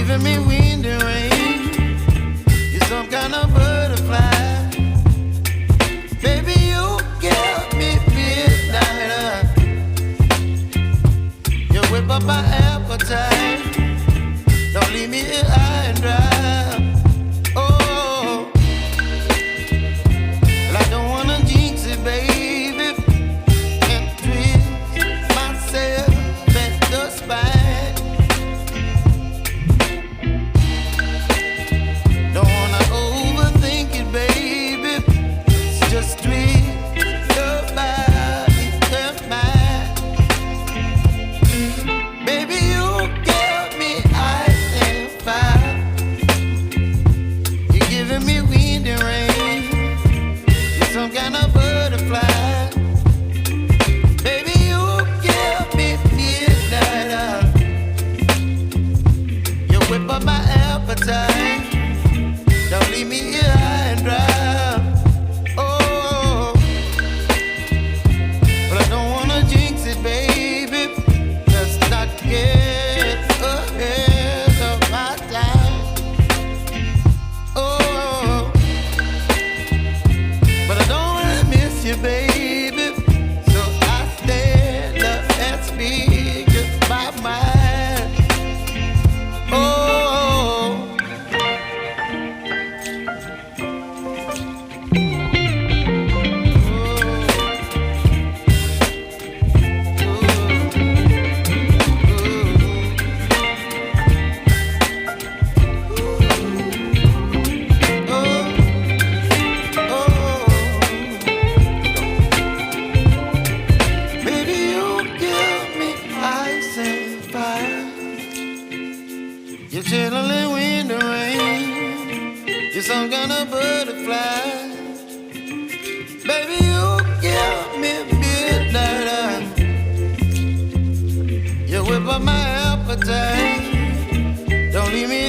giving me wind and rain. You're some kind of butterfly. Baby, you give me midnight. You whip up my appetite. Don't leave me here high and dry. Oh, well, I don't wanna jinx it, baby, and twist myself at the spine. Don't wanna overthink it, baby. It's just twist your body and mine. Baby, you give me ice and fire. You're giving me wind and rain. You're some kind of butterfly. Baby, you give me midnight. You whip up my appetite. Don't leave me here high and dry. Oh, but I don't wanna jinx it, baby. Let's not get ahead of my time. Oh, but I don't wanna miss you, baby. So I stand up and speak my mind. Oh. Baby, you give me ice and fire. You're chilling wind and rain. You're some kind of butterfly. Baby, you give me midnight. You whip up my appetite. Don't leave me